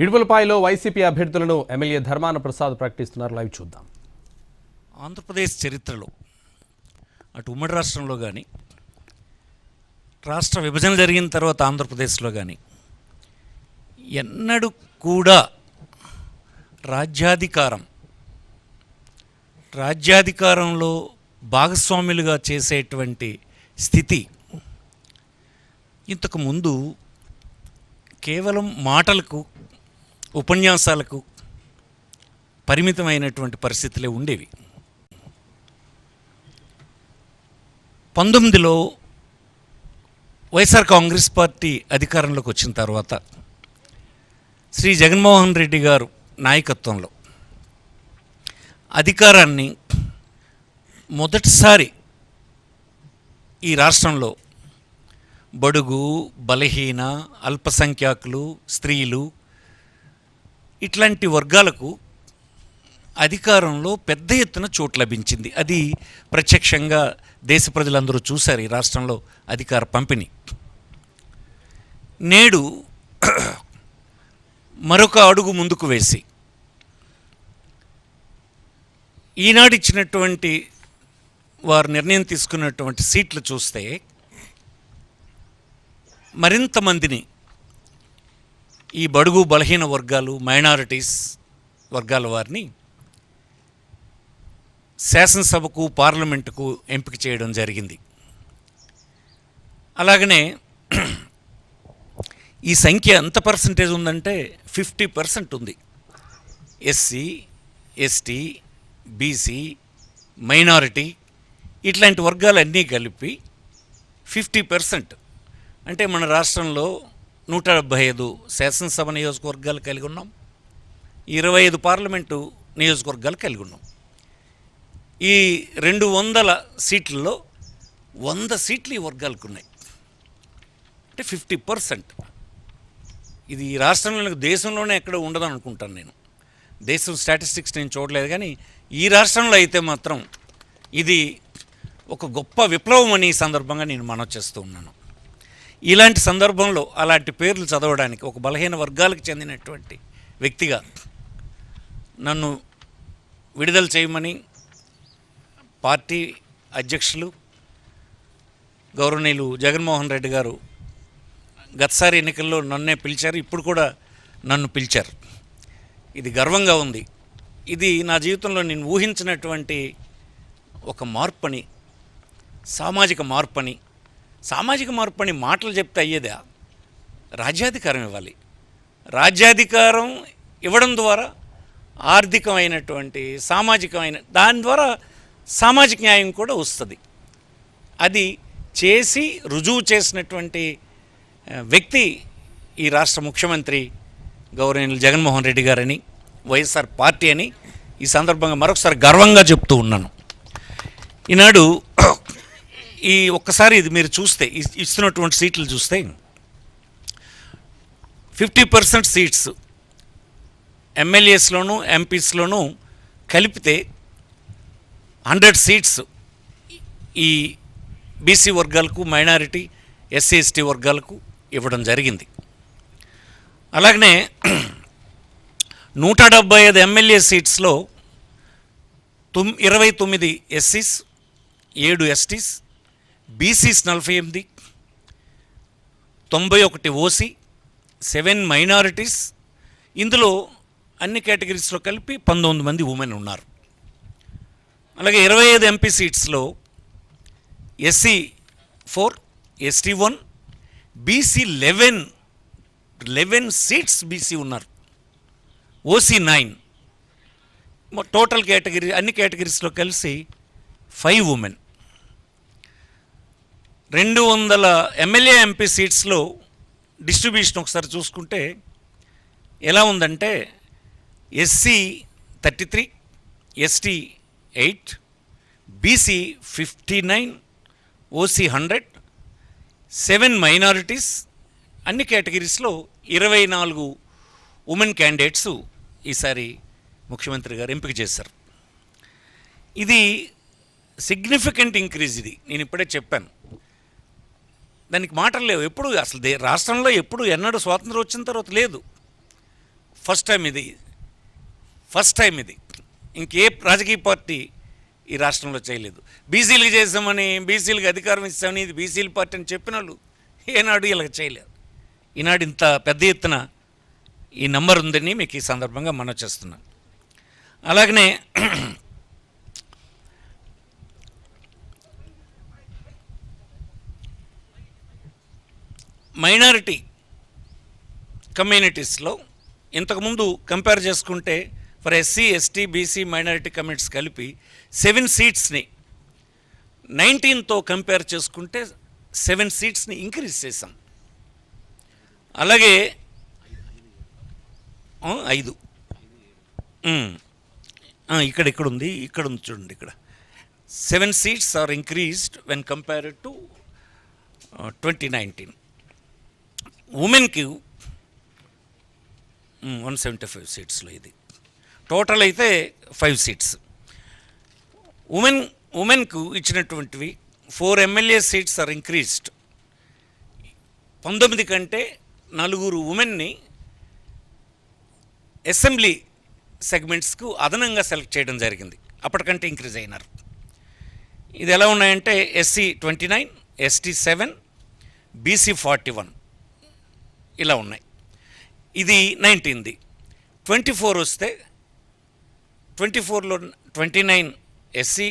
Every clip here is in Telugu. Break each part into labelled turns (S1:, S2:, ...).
S1: ఇడుపులపాయలో వైసీపీ అభ్యర్థులను ఎమ్మెల్యే ధర్మాన ప్రసాద్ ప్రకటిస్తున్నారు. లైవ్ చూద్దాం.
S2: ఆంధ్రప్రదేశ్ చరిత్రలో అటు ఉమ్మడి రాష్ట్రంలో కానీ రాష్ట్ర విభజన జరిగిన తర్వాత ఆంధ్రప్రదేశ్లో కానీ ఎన్నడూ కూడా రాజ్యాధికారంలో భాగస్వాములుగా చేసేటువంటి స్థితి ఇంతకుముందు కేవలం మాటలకు ఉపన్యాసాలకు పరిమితమైనటువంటి పరిస్థితులే ఉండేవి. 19లో వైఎస్ఆర్ కాంగ్రెస్ పార్టీ అధికారంలోకి వచ్చిన తర్వాత శ్రీ జగన్మోహన్ రెడ్డి గారు నాయకత్వంలో అధికారాన్ని మొదటిసారి ఈ రాష్ట్రంలో బడుగు, బలహీన, అల్పసంఖ్యాకులు, స్త్రీలు ఇట్లాంటి వర్గాలకు అధికారంలో పెద్ద ఎత్తున చోటు లభించింది. అది ప్రత్యక్షంగా దేశ ప్రజలందరూ చూశారు ఈ రాష్ట్రంలో అధికార పంపిణీ. నేడు మరొక అడుగు ముందుకు వేసి ఈనాడు ఇచ్చినటువంటి వారు నిర్ణయం తీసుకున్నటువంటి సీట్లు చూస్తే మరింత మందిని ఈ బడుగు బలహీన వర్గాలు, మైనారిటీస్ వర్గాల వారిని శాసనసభకు, పార్లమెంటుకు ఎంపిక చేయడం జరిగింది. అలాగనే ఈ సంఖ్య ఎంత పర్సంటేజ్ ఉందంటే 50% ఉంది. ఎస్సీ, ఎస్టీ, బీసీ, మైనారిటీ ఇట్లాంటి వర్గాలన్నీ కలిపి 50%. అంటే మన రాష్ట్రంలో 175 శాసనసభ నియోజకవర్గాలు కలిగి ఉన్నాం, 25 పార్లమెంటు నియోజకవర్గాలు కలిగి ఉన్నాం. ఈ 200 సీట్లలో 100 సీట్లు ఈ వర్గాలకు ఉన్నాయి. అంటే 50%. ఇది ఈ రాష్ట్రంలో, దేశంలోనే ఎక్కడ ఉండదని అనుకుంటాను నేను. దేశం స్టాటిస్టిక్స్ నేను చూడలేదు, కానీ ఈ రాష్ట్రంలో అయితే మాత్రం ఇది ఒక గొప్ప విప్లవం అని ఈ సందర్భంగా నేను మనవి చేస్తూ ఉన్నాను. ఇలాంటి సందర్భంలో అలాంటి పేర్లు చదవడానికి ఒక బలహీన వర్గాలకు చెందినటువంటి వ్యక్తిగా నన్ను విడుదల చేయమని పార్టీ అధ్యక్షులు గౌరవనీయులు జగన్మోహన్ రెడ్డి గారు గతసారి ఎన్నికల్లో నన్నే పిలిచారు, ఇప్పుడు కూడా నన్ను పిలిచారు. ఇది గర్వంగా ఉంది. ఇది నా జీవితంలో నేను ఊహించినటువంటి ఒక మార్పని, సామాజిక మార్పని మాటలు చెప్తే అయ్యేదా? రాజ్యాధికారం ఇవ్వాలి. రాజ్యాధికారం ఇవ్వడం ద్వారా ఆర్థికమైనటువంటి, సామాజికమైన దాని ద్వారా సామాజిక న్యాయం కూడా వస్తుంది. అది చేసి రుజువు చేసినటువంటి వ్యక్తి ఈ రాష్ట్ర ముఖ్యమంత్రి గౌరవనీయులు జగన్మోహన్ రెడ్డి గారని, వైఎస్ఆర్ పార్టీ అని ఈ సందర్భంగా మరొకసారి గర్వంగా చెప్తూ ఉన్నాను. ఈనాడు ఈ ఒక్కసారి ఇది మీరు చూస్తే, ఇస్తున్నటువంటి సీట్లు చూస్తే 50% సీట్స్ ఎమ్మెల్యేస్లోనూ ఎంపీస్లోనూ కలిపితే 100 సీట్స్ ఈ బీసీ వర్గాలకు, మైనారిటీ, ఎస్సీ ఎస్టీ వర్గాలకు ఇవ్వడం జరిగింది. అలాగనే 175 ఎమ్మెల్యే సీట్స్లో 29 ఎస్సీస్, 7 ఎస్టీస్, బీసీస్ 48, 91 ఓసీ, 7 మైనారిటీస్, ఇందులో అన్ని కేటగిరీస్లో కలిపి 19 మంది ఉమెన్ ఉన్నారు. అలాగే 25 ఎంపీ సీట్స్లో SC 4, ST 1, BC 11 seats BC ఉన్నారు, ఓసీ 9. టోటల్ కేటగిరీ అన్ని కేటగిరీస్లో కలిసి 5 ఉమెన్. 200 ఎమ్మెల్యే ఎంపీ సీట్స్లో డిస్ట్రిబ్యూషన్ ఒకసారి చూసుకుంటే ఎలా ఉందంటే SC 33, ST 8, BC 59, OC 100, 7 minorities, అన్ని కేటగిరీస్లో 24 ఉమెన్ క్యాండిడేట్స్ ఈసారి ముఖ్యమంత్రి గారు ఎంపిక చేశారు. ఇది సిగ్నిఫికెంట్ ఇంక్రీజ్. ఇది నేను ఇప్పుడే చెప్పాను. దానికి మాటలు లేవు. ఎప్పుడు అసలు రాష్ట్రంలో ఎప్పుడు ఎన్నడూ స్వాతంత్రం వచ్చిన తర్వాత లేదు. ఫస్ట్ టైం ఇది ఇంకే రాజకీయ పార్టీ ఈ రాష్ట్రంలో చేయలేదు. బీసీలకు చేసామని, బీసీలకు అధికారం ఇస్తామని, ఇది బీసీల పార్టీ అని చెప్పిన వాళ్ళు ఏనాడు ఇలా చేయలేదు. ఈనాడు ఇంత పెద్ద ఎత్తున ఈ నంబర్ ఉందని మీకు ఈ సందర్భంగా మనవి చేస్తున్నాను. అలాగనే మైనారిటీ కమ్యూనిటీస్లో ఇంతకుముందు కంపేర్ చేసుకుంటే for SC, ST, BC, minority communities కలిపి 7 సీట్స్ని 19తో కంపేర్ చేసుకుంటే 7 సీట్స్ని ఇంక్రీజ్ చేశాం. అలాగే 5 ఇక్కడ ఉంది చూడండి, ఇక్కడ 7 seats are increased when compared to 2019. ఉమెన్కి 175 సీట్స్లో ఇది టోటల్ అయితే 5 సీట్స్. ఉమెన్కు ఇచ్చినటువంటివి 4 ఎమ్మెల్యే సీట్స్ ఆర్ ఇంక్రీజ్డ్. 19 కంటే 4 ఉమెన్ని అసెంబ్లీ సెగ్మెంట్స్కు అదనంగా సెలెక్ట్ చేయడం జరిగింది. అప్పటికంటే ఇంక్రీజ్ అయినారు. ఇది ఎలా ఉన్నాయంటే ఎస్సీ 29, ఎస్టీ 7, బీసీ 41 ఇలా ఉన్నాయి. ఇది 19ది. 24 వస్తే 24లో 29 ఎస్సీ,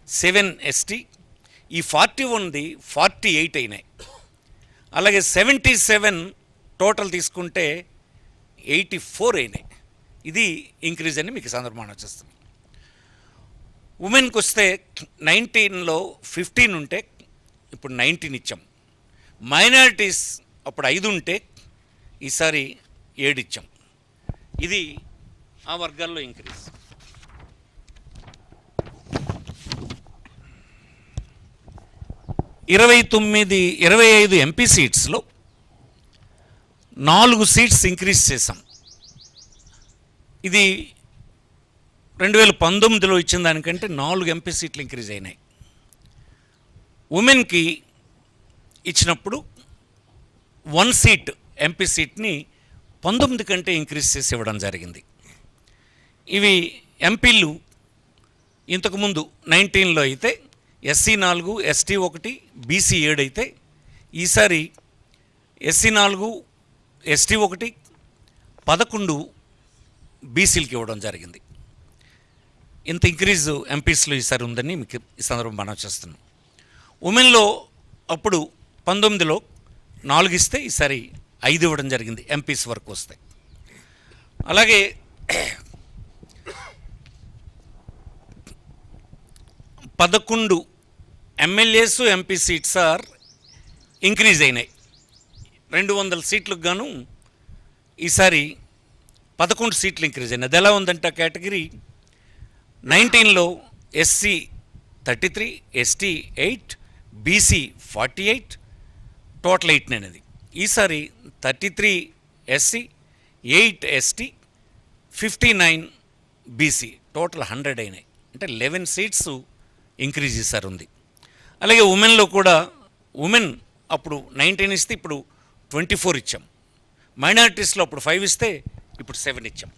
S2: 7 ఎస్టీ, ఈ 41ది 48 అయినాయి. అలాగే 77 టోటల్ తీసుకుంటే 84 అయినాయి. ఇది ఇంక్రీజ్ అని మీకు సందర్భంగా వచ్చేస్తుంది. ఉమెన్కి వస్తే 19లో 15 ఉంటే ఇప్పుడు 19 ఇచ్చాం. మైనారిటీస్ అప్పుడు 5 ఉంటే ఈసారి 7 ఇచ్చాం. ఇది ఆ వర్గాల్లో ఇంక్రీజ్. ఇరవై 25 ఎంపీ సీట్స్లో 4 సీట్స్ ఇంక్రీజ్ చేశాం. ఇది 2019లో ఇచ్చిన దానికంటే 4 ఎంపీ సీట్లు ఇంక్రీజ్ అయినాయి. ఉమెన్కి ఇచ్చినప్పుడు 1 సీట్ ఎంపీ సీట్ని 19 కంటే ఇంక్రీజ్ చేసి ఇవ్వడం జరిగింది. ఇవి ఎంపీలు ఇంతకుముందు 19లో అయితే ఎస్సీ 4, ఎస్టీ 1, బీసీ 7 అయితే ఈసారి ఎస్సీ 4, ఎస్టీ 1, 11 బీసీలకి ఇవ్వడం జరిగింది. ఇంత ఇంక్రీజ్ ఎంపీస్లో ఈసారి ఉందని మీకు ఈ సందర్భం మనం చేస్తున్నాం. ఉమెన్లో అప్పుడు 19లో 4 ఇస్తే ఈసారి 5 ఇవ్వడం జరిగింది ఎంపీస్ వరకు వస్తాయి. అలాగే 11 MLAs MP seats are increase అయినాయి. 200 సీట్లకు గాను ఈసారి 11 సీట్లు ఇంక్రీజ్ అయినాయి. అది ఎలా ఉందంటే ఆ కేటగిరీ 19లో ఎస్సీ 33, ఎస్టీ 8, బీసీ 48, టోటల్ 8 అనేది. ఈసారి 33 ఎస్సీ, 8 ఎస్టీ, 59 బీసీ, టోటల్ 100 అయినాయి. అంటే 11 సీట్స్ ఇంక్రీజ్ చేశారు ఉంది. అలాగే ఉమెన్లో కూడా ఉమెన్ అప్పుడు 19 ఇస్తే ఇప్పుడు 24 ఇచ్చాం. మైనారిటీస్లో అప్పుడు 5 ఇస్తే ఇప్పుడు 7 ఇచ్చాం.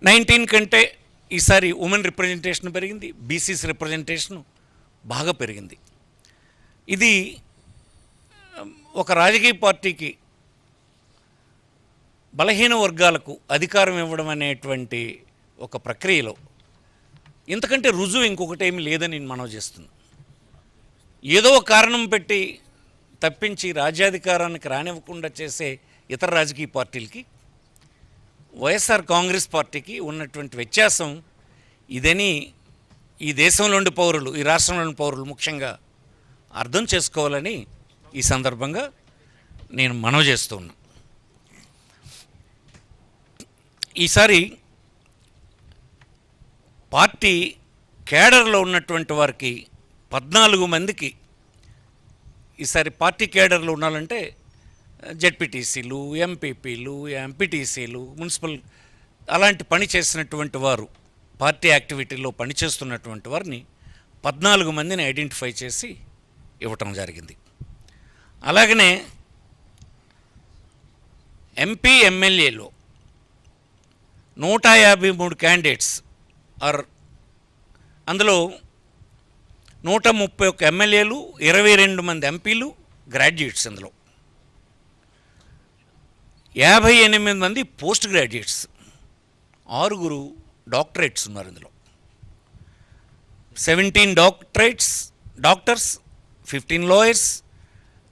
S2: నైన్టీన్ కంటే ఈసారి ఉమెన్ రిప్రజెంటేషన్ పెరిగింది, బీసీస్ రిప్రజెంటేషన్ బాగా పెరిగింది. ఇది ఒక రాజకీయ పార్టీకి బలహీన వర్గాలకు అధికారం ఇవ్వడం అనేటువంటి ఒక ప్రక్రియలో ఇంతకంటే రుజువు ఇంకొకటి ఏమీ లేదని నేను మనవి చేస్తున్నాను. ఏదో ఒక కారణం పెట్టి తప్పించి రాజ్యాధికారానికి రానివ్వకుండా చేసే ఇతర రాజకీయ పార్టీలకి వైఎస్ఆర్ కాంగ్రెస్ పార్టీకి ఉన్నటువంటి వ్యత్యాసం ఇదని ఈ దేశంలోని పౌరులు, ఈ రాష్ట్రంలోని పౌరులు ముఖ్యంగా అర్థం చేసుకోవాలని ఈ సందర్భంగా నేను మనవి చేస్తూ ఉన్నాను. ఈసారి పార్టీ కేడర్లో ఉన్నటువంటి వారికి 14 మందికి ఈసారి పార్టీ కేడర్లో ఉండాలంటే జెడ్పీటీసీలు, ఎంపీపీలు, ఎంపీటీసీలు, మున్సిపల్ అలాంటి పని చేసినటువంటి వారు, పార్టీ యాక్టివిటీలో పనిచేస్తున్నటువంటి వారిని 14 మందిని ఐడెంటిఫై చేసి ఇవ్వటం జరిగింది. అలాగనే ఎంపీ ఎమ్మెల్యేలో 153 క్యాండిడేట్స్ అందులో 131 ఎమ్మెల్యేలు, 22 మంది ఎంపీలు గ్రాడ్యుయేట్స్. అందులో 58 మంది పోస్ట్ గ్రాడ్యుయేట్స్, 6 డాక్టరేట్స్ ఉన్నారు. ఇందులో 17 doctors, 15 lawyers,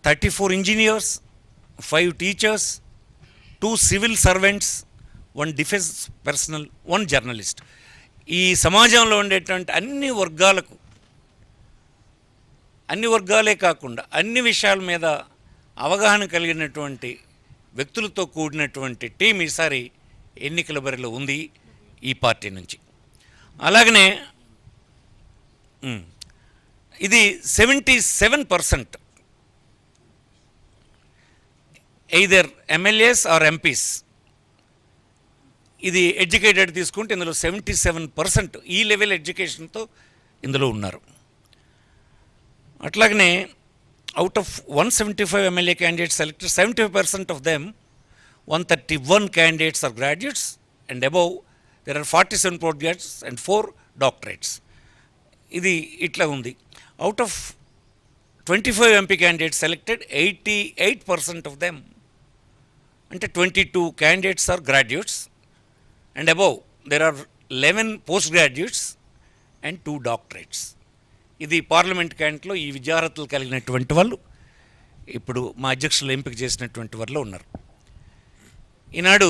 S2: 34 engineers, 5 teachers, 2 civil servants, 1 defence personnel, 1 journalist. ఈ సమాజంలో ఉండేటువంటి అన్ని వర్గాలే కాకుండా అన్ని విషయాల మీద అవగాహన కలిగినటువంటి వ్యక్తులతో కూడినటువంటి టీం ఈసారి ఎన్నికల బరిలో ఉంది ఈ పార్టీ నుంచి. అలాగనే ఇది 77% ఎయిదర్ ఎమ్మెల్యేస్ ఆర్ ఎంపీస్. ఇది ఎడ్యుకేటెడ్ తీసుకుంటే ఇందులో 77% ఈ లెవెల్ ఎడ్యుకేషన్తో ఇందులో ఉన్నారు. అట్లాగనే out of 175 MLA candidates selected, 75% of them 131 candidates are graduates and above there are 47 post graduates and 4 doctorates. ఇది ఇట్లా ఉంది. Out of 25 MP candidates selected, 88% of them అంటే 22 candidates are graduates and above there are 11 post graduates and 2 doctorates. ఇది పార్లమెంట్ క్యాండిడేట్లో ఈ విద్యార్హతలు కలిగినటువంటి వాళ్ళు ఇప్పుడు మా అధ్యక్షులు ఎంపిక చేసినటువంటి వారిలో ఉన్నారు. ఈనాడు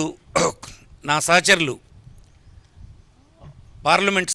S2: నా సహచరులు పార్లమెంట్